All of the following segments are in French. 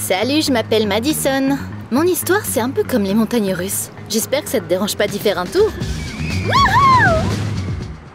Salut, je m'appelle Madison. Mon histoire, c'est un peu comme les montagnes russes. J'espère que ça te dérange pas d'y faire un tour.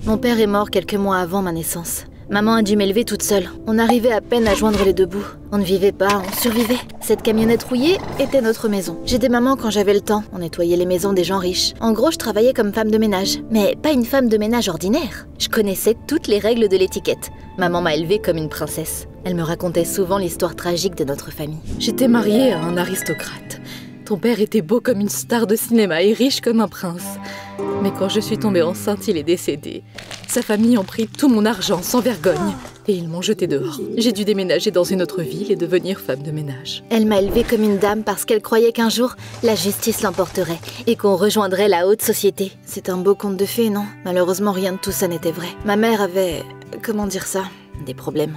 Mon père est mort quelques mois avant ma naissance. Maman a dû m'élever toute seule. On arrivait à peine à joindre les deux bouts. On ne vivait pas, on survivait. Cette camionnette rouillée était notre maison. J'aidais maman quand j'avais le temps. On nettoyait les maisons des gens riches. En gros, je travaillais comme femme de ménage. Mais pas une femme de ménage ordinaire. Je connaissais toutes les règles de l'étiquette. Maman m'a élevée comme une princesse. Elle me racontait souvent l'histoire tragique de notre famille. J'étais mariée à un aristocrate. Ton père était beau comme une star de cinéma et riche comme un prince. Mais quand je suis tombée enceinte, il est décédé. Sa famille en prit tout mon argent sans vergogne. Et ils m'ont jetée dehors. J'ai dû déménager dans une autre ville et devenir femme de ménage. Elle m'a élevée comme une dame parce qu'elle croyait qu'un jour, la justice l'emporterait et qu'on rejoindrait la haute société. C'est un beau conte de fées, non? Malheureusement, rien de tout ça n'était vrai. Ma mère avait... comment dire ça? Des problèmes.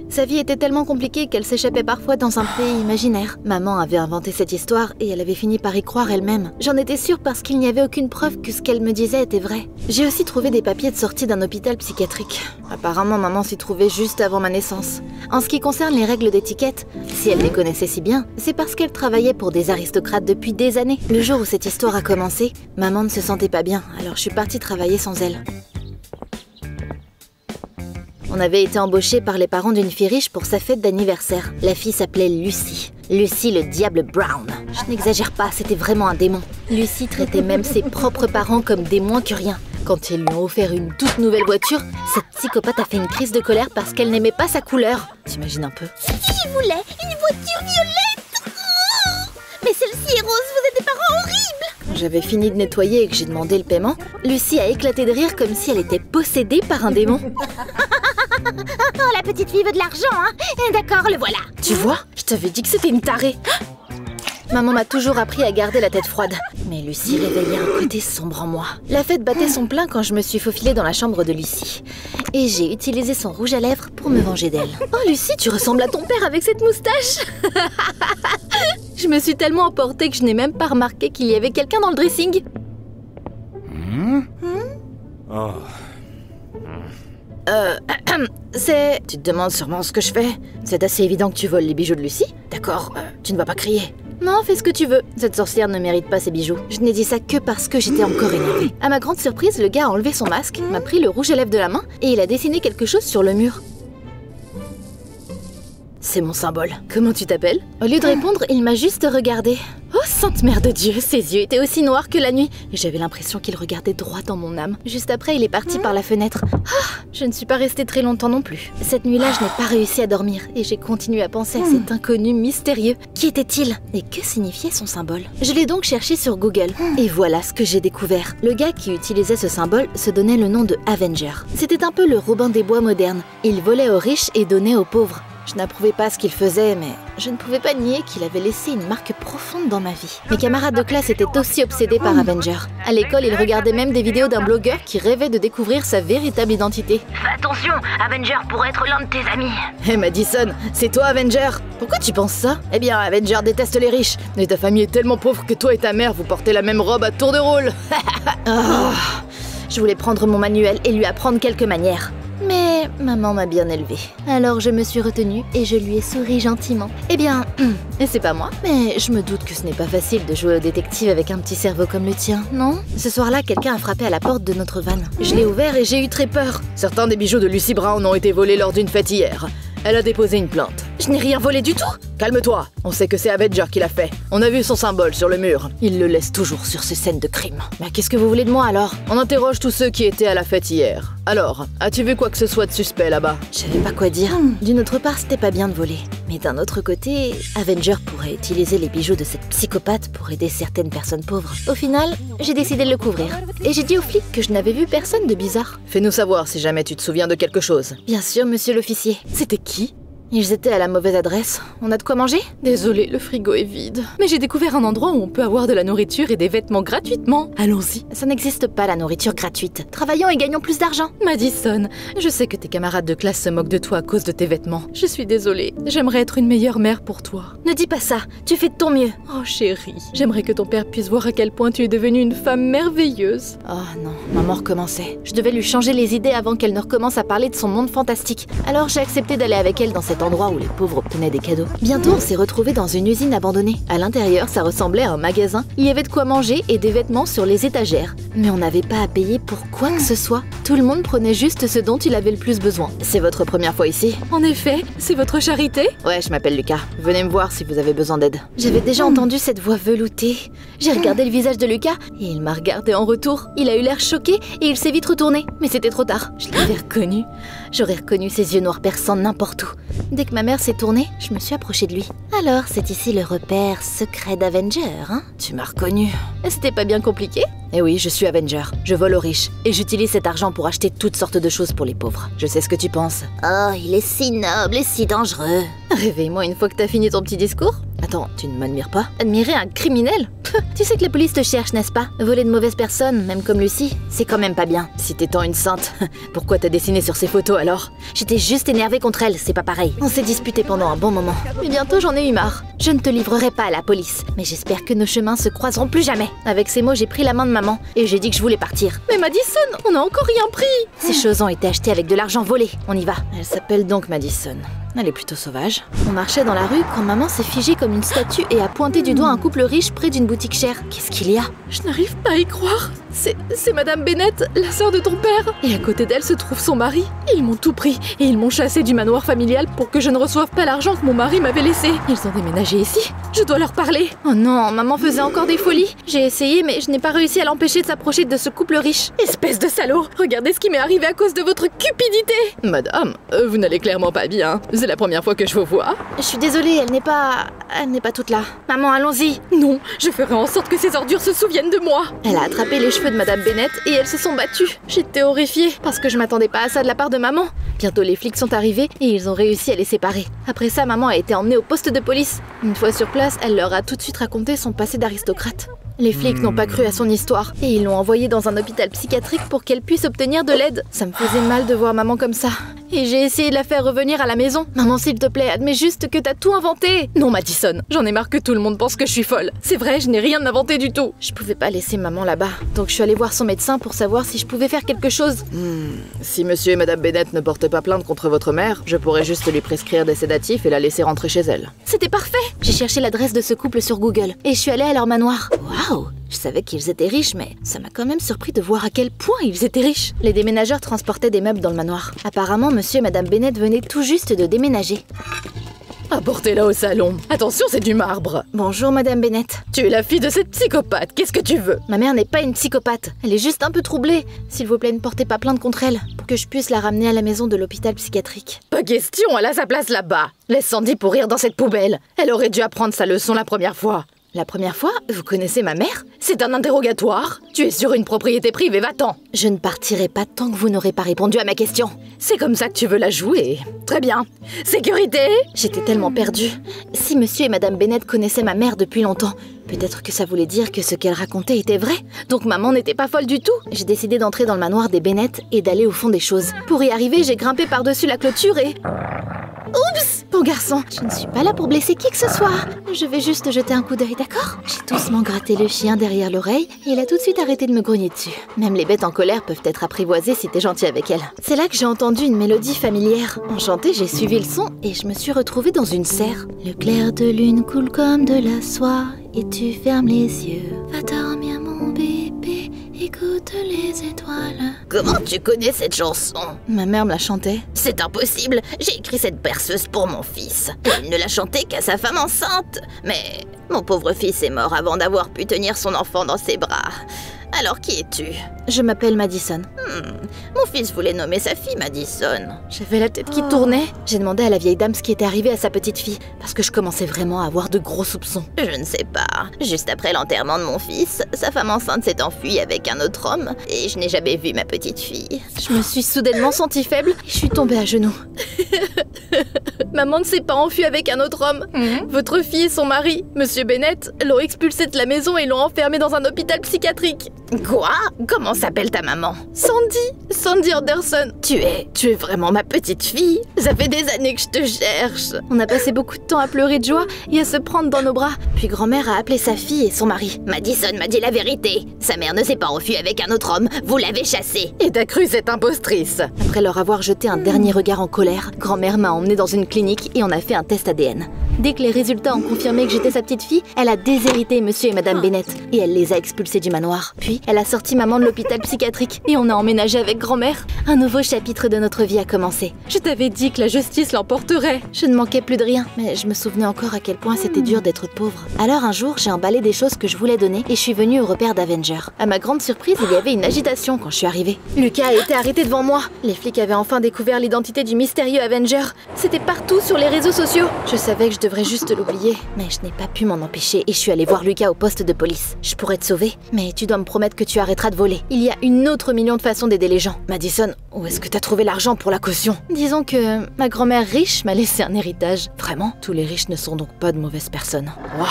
Sa vie était tellement compliquée qu'elle s'échappait parfois dans un pays imaginaire. Maman avait inventé cette histoire et elle avait fini par y croire elle-même. J'en étais sûre parce qu'il n'y avait aucune preuve que ce qu'elle me disait était vrai. J'ai aussi trouvé des papiers de sortie d'un hôpital psychiatrique. Apparemment, maman s'y trouvait juste avant ma naissance. En ce qui concerne les règles d'étiquette, si elle les connaissait si bien, c'est parce qu'elle travaillait pour des aristocrates depuis des années. Le jour où cette histoire a commencé, maman ne se sentait pas bien, alors je suis partie travailler sans elle. On avait été embauchés par les parents d'une fille riche pour sa fête d'anniversaire. La fille s'appelait Lucy. Lucy le diable Brown. Je n'exagère pas, c'était vraiment un démon. Lucy traitait même ses propres parents comme des moins que rien. Quand ils lui ont offert une toute nouvelle voiture, cette psychopathe a fait une crise de colère parce qu'elle n'aimait pas sa couleur. T'imagines un peu? Je voulais une voiture violette. Mais celle-ci est rose, vous êtes des parents horribles. Quand j'avais fini de nettoyer et que j'ai demandé le paiement, Lucy a éclaté de rire comme si elle était possédée par un démon. Oh, la petite fille veut de l'argent, hein? D'accord, le voilà. Tu vois? Je t'avais dit que c'était une tarée. Maman m'a toujours appris à garder la tête froide. Mais Lucy réveillait un côté sombre en moi. La fête battait son plein quand je me suis faufilée dans la chambre de Lucy. Et j'ai utilisé son rouge à lèvres pour me venger d'elle. Oh Lucy, tu ressembles à ton père avec cette moustache. Je me suis tellement emportée que je n'ai même pas remarqué qu'il y avait quelqu'un dans le dressing. Oh. C'est... Tu te demandes sûrement ce que je fais. C'est assez évident que tu voles les bijoux de Lucy. D'accord, tu ne vas pas crier. Non, fais ce que tu veux. Cette sorcière ne mérite pas ses bijoux. Je n'ai dit ça que parce que j'étais encore énervée. À ma grande surprise, le gars a enlevé son masque, m'a pris le rouge à lèvres de la main et il a dessiné quelque chose sur le mur. C'est mon symbole. Comment tu t'appelles? Au lieu de répondre, il m'a juste regardé. Oh, sainte mère de Dieu, ses yeux étaient aussi noirs que la nuit. Et j'avais l'impression qu'il regardait droit dans mon âme. Juste après, il est parti par la fenêtre. Ah, je ne suis pas restée très longtemps non plus. Cette nuit-là, je n'ai pas réussi à dormir. Et j'ai continué à penser à cet inconnu mystérieux. Qui était-il? Et que signifiait son symbole? Je l'ai donc cherché sur Google. Et voilà ce que j'ai découvert. Le gars qui utilisait ce symbole se donnait le nom de Avenger. C'était un peu le Robin des Bois moderne. Il volait aux riches et donnait aux pauvres. Je n'approuvais pas ce qu'il faisait, mais je ne pouvais pas nier qu'il avait laissé une marque profonde dans ma vie. Mes camarades de classe étaient aussi obsédés par Avenger. À l'école, ils regardaient même des vidéos d'un blogueur qui rêvait de découvrir sa véritable identité. Fais attention, Avenger pourrait être l'un de tes amis. Hé Madison, c'est toi Avenger? Pourquoi tu penses ça? Eh bien, Avenger déteste les riches. Et ta famille est tellement pauvre que toi et ta mère, vous portez la même robe à tour de rôle. Oh, je voulais prendre mon manuel et lui apprendre quelques manières. Mais maman m'a bien élevée. Alors je me suis retenue et je lui ai souri gentiment. Eh bien, c'est pas moi, mais je me doute que ce n'est pas facile de jouer au détective avec un petit cerveau comme le tien, non? Ce soir-là, quelqu'un a frappé à la porte de notre van. Je l'ai ouvert et j'ai eu très peur. Certains des bijoux de Lucy Brown ont été volés lors d'une fête hier. Elle a déposé une plainte. Je n'ai rien volé du tout. Calme-toi, on sait que c'est Avenger qui l'a fait. On a vu son symbole sur le mur. Il le laisse toujours sur ces scènes de crime. Mais qu'est-ce que vous voulez de moi alors? On interroge tous ceux qui étaient à la fête hier. Alors, as-tu vu quoi que ce soit de suspect là-bas? Je savais pas quoi dire. D'une autre part, c'était pas bien de voler. Mais d'un autre côté, Avenger pourrait utiliser les bijoux de cette psychopathe pour aider certaines personnes pauvres. Au final, j'ai décidé de le couvrir. Et j'ai dit aux flics que je n'avais vu personne de bizarre. Fais-nous savoir si jamais tu te souviens de quelque chose. Bien sûr, monsieur l'officier. C'était qui? Ils étaient à la mauvaise adresse. On a de quoi manger? Désolée, le frigo est vide. Mais j'ai découvert un endroit où on peut avoir de la nourriture et des vêtements gratuitement. Allons-y. Ça n'existe pas, la nourriture gratuite. Travaillons et gagnons plus d'argent. Madison, je sais que tes camarades de classe se moquent de toi à cause de tes vêtements. Je suis désolée. J'aimerais être une meilleure mère pour toi. Ne dis pas ça. Tu fais de ton mieux. Oh chérie, j'aimerais que ton père puisse voir à quel point tu es devenue une femme merveilleuse. Oh non, maman recommençait. Je devais lui changer les idées avant qu'elle ne recommence à parler de son monde fantastique. Alors j'ai accepté d'aller avec elle dans cette cet endroit où les pauvres obtenaient des cadeaux. Bientôt, on s'est retrouvés dans une usine abandonnée. À l'intérieur, ça ressemblait à un magasin. Il y avait de quoi manger et des vêtements sur les étagères. Mais on n'avait pas à payer pour quoi que ce soit. Tout le monde prenait juste ce dont il avait le plus besoin. C'est votre première fois ici? En effet, c'est votre charité? Ouais, je m'appelle Lucas. Venez me voir si vous avez besoin d'aide. J'avais déjà entendu cette voix veloutée. J'ai regardé le visage de Lucas et il m'a regardé en retour. Il a eu l'air choqué et il s'est vite retourné. Mais c'était trop tard. Je l'avais reconnu. J'aurais reconnu ses yeux noirs perçants n'importe où. Dès que ma mère s'est tournée, je me suis approchée de lui. Alors, c'est ici le repère secret d'Avenger, hein? Tu m'as reconnu. C'était pas bien compliqué? Eh oui, je suis Avenger. Je vole aux riches. Et j'utilise cet argent pour acheter toutes sortes de choses pour les pauvres. Je sais ce que tu penses. Oh, il est si noble et si dangereux. Réveille-moi une fois que t'as fini ton petit discours. Attends, tu ne m'admires pas? Admirer un criminel? Tu sais que la police te cherche, n'est-ce pas? Voler de mauvaises personnes, même comme Lucie, c'est quand même pas bien. Si t'es tant une sainte, pourquoi t'as dessiné sur ces photos alors? J'étais juste énervée contre elle, c'est pas pareil. On s'est disputé pendant un bon moment. Mais bientôt j'en ai eu marre. Je ne te livrerai pas à la police, mais j'espère que nos chemins se croiseront plus jamais. Avec ces mots, j'ai pris la main de maman et j'ai dit que je voulais partir. Mais Madison, on n'a encore rien pris! Ces choses ont été achetées avec de l'argent volé. On y va. Elle s'appelle donc Madison. Elle est plutôt sauvage. On marchait dans la rue quand maman s'est figée comme une statue et a pointé du doigt un couple riche près d'une boutique chère. Qu'est-ce qu'il y a? Je n'arrive pas à y croire. C'est Madame Bennett, la sœur de ton père. Et à côté d'elle se trouve son mari. Ils m'ont tout pris et ils m'ont chassé du manoir familial pour que je ne reçoive pas l'argent que mon mari m'avait laissé. Ils ont déménagé ici. Je dois leur parler. Oh non, maman faisait encore des folies. J'ai essayé mais je n'ai pas réussi à l'empêcher de s'approcher de ce couple riche. Espèce de salaud! Regardez ce qui m'est arrivé à cause de votre cupidité! Madame, vous n'allez clairement pas bien. C'est la première fois que je vous vois. Je suis désolée, elle n'est pas toute là. Maman, allons-y. Non, je ferai en sorte que ces ordures se souviennent de moi. Elle a attrapé les cheveux de Madame Bennett et elles se sont battues. J'étais horrifiée parce que je m'attendais pas à ça de la part de maman. Bientôt les flics sont arrivés et ils ont réussi à les séparer. Après ça, maman a été emmenée au poste de police. Une fois sur place, elle leur a tout de suite raconté son passé d'aristocrate. Les flics n'ont pas cru à son histoire et ils l'ont envoyée dans un hôpital psychiatrique pour qu'elle puisse obtenir de l'aide. Ça me faisait mal de voir maman comme ça. Et j'ai essayé de la faire revenir à la maison. Maman, s'il te plaît, admets juste que t'as tout inventé. Non, Madison, j'en ai marre que tout le monde pense que je suis folle. C'est vrai, je n'ai rien inventé du tout. Je pouvais pas laisser maman là-bas. Donc je suis allée voir son médecin pour savoir si je pouvais faire quelque chose. Si monsieur et madame Bennett ne portent pas plainte contre votre mère, je pourrais juste lui prescrire des sédatifs et la laisser rentrer chez elle. C'était parfait. J'ai cherché l'adresse de ce couple sur Google et je suis allée à leur manoir. Waouh! Je savais qu'ils étaient riches, mais ça m'a quand même surpris de voir à quel point ils étaient riches. Les déménageurs transportaient des meubles dans le manoir. Apparemment, monsieur et madame Bennett venaient tout juste de déménager. Apportez-la au salon. Attention, c'est du marbre. Bonjour, madame Bennett. Tu es la fille de cette psychopathe. Qu'est-ce que tu veux? Ma mère n'est pas une psychopathe. Elle est juste un peu troublée. S'il vous plaît, ne portez pas plainte contre elle, pour que je puisse la ramener à la maison de l'hôpital psychiatrique. Pas question, elle a sa place là-bas. Laisse Sandy pourrir dans cette poubelle. Elle aurait dû apprendre sa leçon la première fois. La première fois? Vous connaissez ma mère? C'est un interrogatoire. Tu es sur une propriété privée, va-t'en. Je ne partirai pas tant que vous n'aurez pas répondu à ma question. C'est comme ça que tu veux la jouer. Très bien. Sécurité? J'étais tellement perdue. Si monsieur et madame Bennett connaissaient ma mère depuis longtemps, peut-être que ça voulait dire que ce qu'elle racontait était vrai. Donc maman n'était pas folle du tout. J'ai décidé d'entrer dans le manoir des Bennett et d'aller au fond des choses. Pour y arriver, j'ai grimpé par-dessus la clôture et... Oups! Bon garçon, je ne suis pas là pour blesser qui que ce soit. Je vais juste jeter un coup d'œil, d'accord? J'ai doucement gratté le chien derrière l'oreille et il a tout de suite arrêté de me grogner dessus. Même les bêtes en colère peuvent être apprivoisées si t'es gentil avec elles. C'est là que j'ai entendu une mélodie familière. Enchantée, j'ai suivi le son et je me suis retrouvée dans une serre. Le clair de lune coule comme de la soie et tu fermes les yeux. Va dormir mon bébé, écoute les étoiles. Comment tu connais cette chanson? Ma mère me la chantait. C'est impossible, j'ai écrit cette berceuse pour mon fils. Il ne l'a chantée qu'à sa femme enceinte. Mais mon pauvre fils est mort avant d'avoir pu tenir son enfant dans ses bras. Alors qui es-tu? Je m'appelle Madison. Mon fils voulait nommer sa fille Madison. J'avais la tête qui tournait. J'ai demandé à la vieille dame ce qui était arrivé à sa petite fille, parce que je commençais vraiment à avoir de gros soupçons. Je ne sais pas. Juste après l'enterrement de mon fils, sa femme enceinte s'est enfuie avec un autre homme et je n'ai jamais vu ma petite fille. Je me suis soudainement sentie faible et je suis tombée à genoux. Maman ne s'est pas enfuie avec un autre homme. Votre fille et son mari, monsieur Bennett, l'ont expulsée de la maison et l'ont enfermée dans un hôpital psychiatrique. Quoi? Comment s'appelle ta maman? Sandy Anderson. Tu es vraiment ma petite fille? Ça fait des années que je te cherche. On a passé beaucoup de temps à pleurer de joie et à se prendre dans nos bras. Puis grand-mère a appelé sa fille et son mari. Madison m'a dit la vérité. Sa mère ne s'est pas enfuie avec un autre homme. Vous l'avez chassée. Et t'as cru cette impostrice? Après leur avoir jeté un dernier regard en colère, grand-mère m'a emmenée dans une clinique et on a fait un test ADN. Dès que les résultats ont confirmé que j'étais sa petite fille, elle a déshérité monsieur et madame Bennett et elle les a expulsés du manoir. Puis, elle a sorti maman de l'hôpital psychiatrique et on a emménagé avec grand-mère. Un nouveau chapitre de notre vie a commencé. Je t'avais dit que la justice l'emporterait. Je ne manquais plus de rien, mais je me souvenais encore à quel point c'était dur d'être pauvre. Alors un jour, j'ai emballé des choses que je voulais donner et je suis venue au repère d'Avenger. À ma grande surprise, il y avait une agitation quand je suis arrivée. Lucas a été arrêté devant moi. Les flics avaient enfin découvert l'identité du mystérieux Avenger. C'était partout sur les réseaux sociaux. Je savais que je devrais juste l'oublier, mais je n'ai pas pu m'en empêcher et je suis allée voir Lucas au poste de police. Je pourrais te sauver, mais tu dois me promettre que tu arrêteras de voler. Il y a une autre million de façons d'aider les gens. Madison, où est-ce que t'as trouvé l'argent pour la caution? Disons que ma grand-mère riche m'a laissé un héritage. Vraiment? Tous les riches ne sont donc pas de mauvaises personnes. Waouh,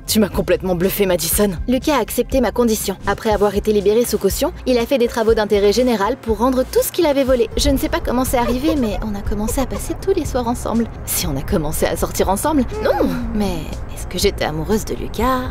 tu m'as complètement bluffé, Madison. Lucas a accepté ma condition. Après avoir été libéré sous caution, il a fait des travaux d'intérêt général pour rendre tout ce qu'il avait volé. Je ne sais pas comment c'est arrivé, mais on a commencé à passer tous les soirs ensemble. Si on a commencé à sortir ensemble? Non, mais est-ce que j'étais amoureuse de Lucas?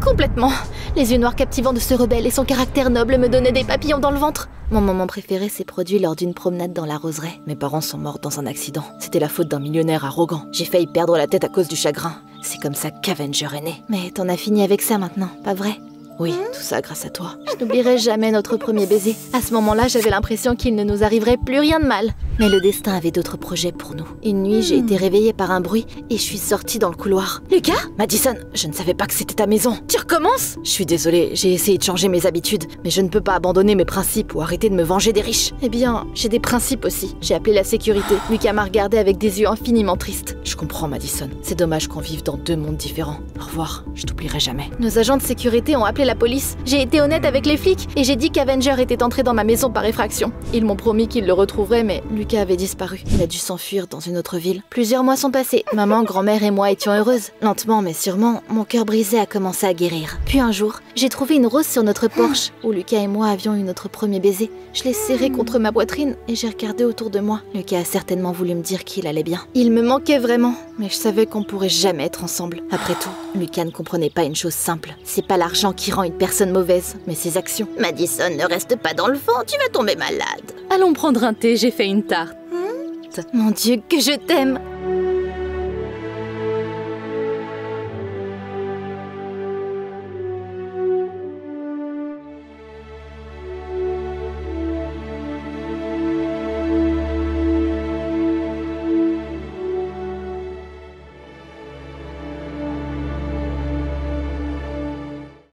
Complètement. Les yeux noirs captivants de ce rebelle et son caractère noble me donnaient des papillons dans le ventre. Mon moment préféré s'est produit lors d'une promenade dans la roseraie. Mes parents sont morts dans un accident. C'était la faute d'un millionnaire arrogant. J'ai failli perdre la tête à cause du chagrin. C'est comme ça qu'Avenger est né. Mais t'en as fini avec ça maintenant, pas vrai? Oui, tout ça grâce à toi. Je n'oublierai jamais notre premier baiser. À ce moment-là, j'avais l'impression qu'il ne nous arriverait plus rien de mal. Mais le destin avait d'autres projets pour nous. Une nuit, j'ai été réveillée par un bruit et je suis sortie dans le couloir. Lucas? Madison, je ne savais pas que c'était ta maison. Tu recommences? Je suis désolée, j'ai essayé de changer mes habitudes, mais je ne peux pas abandonner mes principes ou arrêter de me venger des riches. Eh bien, j'ai des principes aussi. J'ai appelé la sécurité. Lucas m'a regardé avec des yeux infiniment tristes. Je comprends, Madison. C'est dommage qu'on vive dans deux mondes différents. Au revoir, je t'oublierai jamais. Nos agents de sécurité ont appelé la police. J'ai été honnête avec les flics et j'ai dit qu'Avenger était entré dans ma maison par effraction. Ils m'ont promis qu'ils le retrouveraient, mais Lucas avait disparu. Il a dû s'enfuir dans une autre ville. Plusieurs mois sont passés. Maman, grand-mère et moi étions heureuses. Lentement mais sûrement, mon cœur brisé a commencé à guérir. Puis un jour, j'ai trouvé une rose sur notre porche où Lucas et moi avions eu notre premier baiser. Je l'ai serré contre ma poitrine et j'ai regardé autour de moi. Lucas a certainement voulu me dire qu'il allait bien. Il me manquait vraiment, mais je savais qu'on pourrait jamais être ensemble. Après tout, Lucas ne comprenait pas une chose simple. C'est pas l'argent qui rend une personne mauvaise, mais ses actions. Madison, ne reste pas dans le vent, tu vas tomber malade. Allons prendre un thé, j'ai fait une tarte. Mon Dieu, que je t'aime!